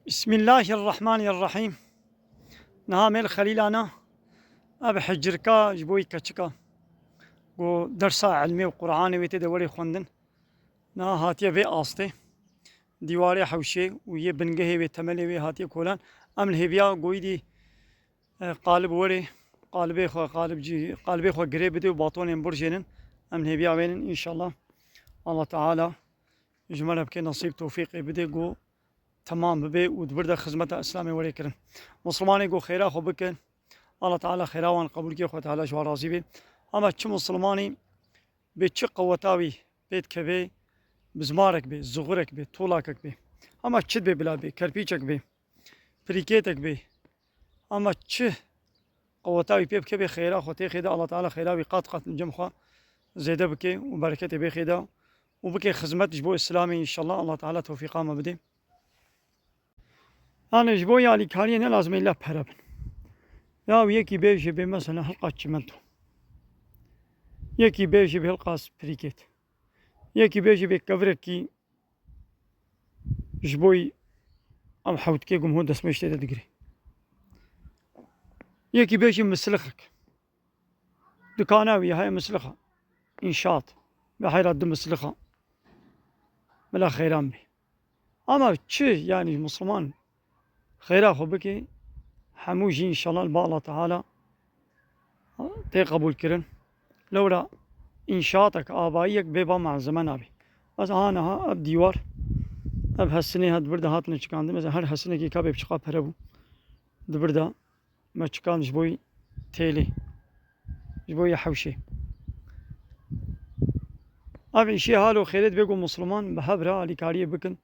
بسم الله الرحمن الرحيم. نهامل خليلانا أب حجركا جبوي كتشكا و درسا علمي وقرآني ويتي دوري خوندن نا هاتيا في آستي ديواري حوشي ويه بنجهي وتملي وي هاتيا كولان أمل هيفيا قويدي قالب وري قالبي خو قريب بدي وباطون ينبرجينن أمل هيفيا وينن إن شاء الله. الله تعالى يجملها بكي نصيب توفيقي بدي قو تمام ببي ودبرده خدمة إسلامي ولي كرن مسلماني قو خيرا خو بكن الله تعالى خيرا وان قبول كي خو تعالى شو راضي بي أما تش مسلماني بتش قوتاوي بيت كبي بزمارك بي زغرك بي طولاكك بي أما تشد بي بلا بي كربيچك بي فريكيتك بي أما تش قوتاوي بيب كبي خيرا خو تي خيدا الله تعالى خيرا قات نجم خو زيدا بكي وبركتي بي خيدا وبكي خدمة جبو إسلامي إن شاء الله. الله تعالى توفيقا ما بدي أنا جبو يالي كارينا لازم إلا بحرب يا ويكي بيجي بمثلا حلقة شمنتو يكي بيجي بحلقة بريكيت يكي بيجي بكفركي جبوي أم حوت كي قم هون دسمش تدقري يكي بيجي مسلخك دكاناوي هاي مسلخة إنشاط بهاي رد مسلخة ملا خيران بي أما تشي يعني مسلمان خيرا خو بكي حموجي إن شاء الله الله تعالى تي قبول كرن لولا إنشاءاتك آبائيك بيبا مع زمان أبي بس أنا ها أب ديوار أب هالسنة هاد بردا هاتنا شكاندي مثلا هر هالسنة كي كابي بشقا بهربو دبردا ما شكاند جبوي تيلي جبوي حوشي أبي شي هالو خيرت بيقو مسلمان بحبرا علي كاريه بكن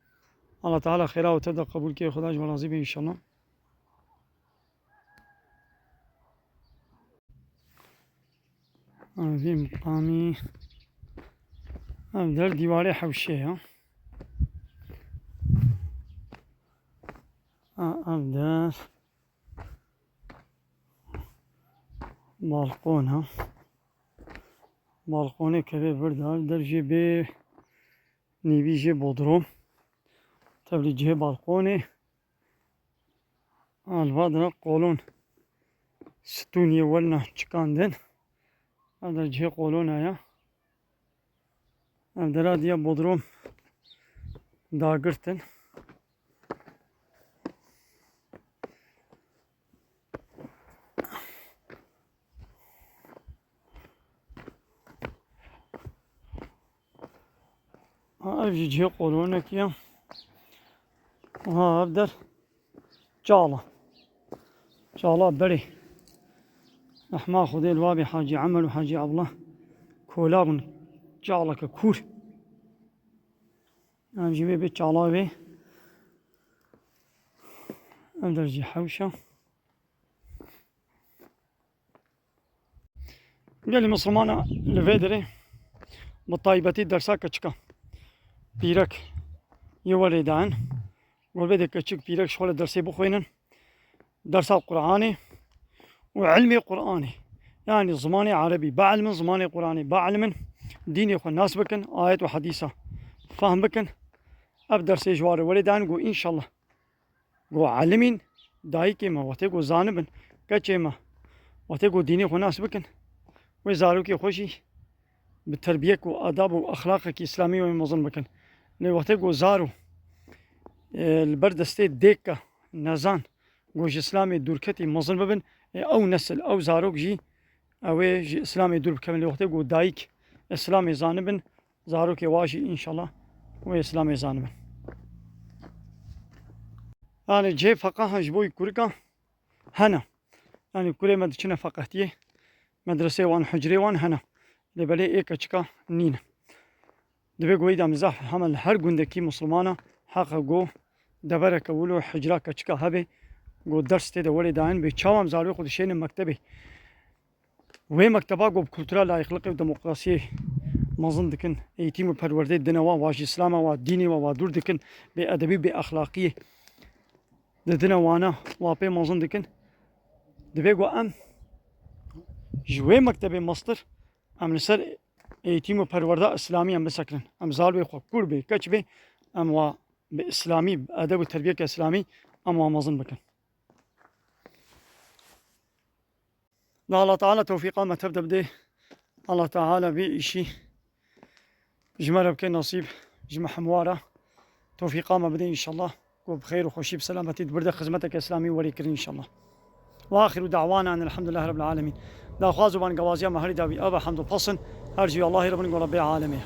الله تعالى خيرا وتبدا قبول كي خداش ورازي إن شاء الله. في مقامي أبدر ديواري حوشي ها أبدر بالقون ها بالقوني كبير برد أبدر جيبي نيبي جي بودروم تبلي جي بالقوني البادرة قولون ستوني ولنا تشكاندن أبدر جي قولون يا أبدر ديا بودروم داقرتن أبجي جي قولونك يا ها أبدر جالة بري أحما خذي الوابي حاجي عمل وحاجي عبله كولابن جالة ككور أبجي بي جالة بي أبدر جي حوشة قال لي مسلمانا لفيدري بالطايبتي درسا كتشكا بيرك يولدان والبدك كتشك بيرك شغل درسي بخوينن درس القرآني وعلمي قرآني يعني زماني عربي بعلم زماني قرآني بعلم ديني خو الناس بكن آيات وحديثة فهم بكن أبدر سيجوار ولدان قو إن شاء الله قو علمين دايكي ما واتيقو زانبن كتشي ما واتيقو ديني خو ناس بكن ويزاروكي خوشي بالتربية وآداب وأخلاقك إسلامي ومظن بكن لواتيقو زارو البرد ستيت ديكا نازان قوش إسلامي دوركتي مظن ببن أو نسل أو زاروك جي أو جي إسلامي دور بكمل لواتيقو دايك إسلامي زانبن زاروك واجي إن شاء الله وإسلامي زانبن يعني جي فقاها جبوي كوركا هنا يعني كوري مدرسة فقهتيه مدرسة وان حجري وان هنا لبلي إيكا تشكا نينا دبي قويدا مزاح حمل هر قندكي مسلمانا حقا قو دبرك ولو حجراك تشكا هبي قو درس تيدا ولي داين بيتشاوام زارو خود شين مكتبي وهي مكتبا قو بكولتورا لا يخلقي وديمقراطية مظن دكن ايتيم وپرورده دنوا واجي اسلاما وديني ودور دكن بأدبي بأخلاقية دنا وانا وابي مظن دكن دبي قو ام جوي مكتبي مصدر ام لسر ايتيم وپرورده اسلامي ام بسكرن ام زالوي خو كور بي كچ بي ام وا بإسلامي بأدب وتربية إسلامي أما مازن بكن لا الله تعالى توفيقا ما تبدأ بديه الله تعالى بإشي جمرة بكين نصيب جمع حموارة توفيقا ما بدين إن شاء الله وبخير وخوشي بسلامتي تبرد خدمتك إسلامي وريكرين إن شاء الله. وآخر دعوانا أن الحمد لله رب العالمين. لا خوازو بان قوازيا مهري داوي أبا حمد وبصن أرجو الله رب العالمين.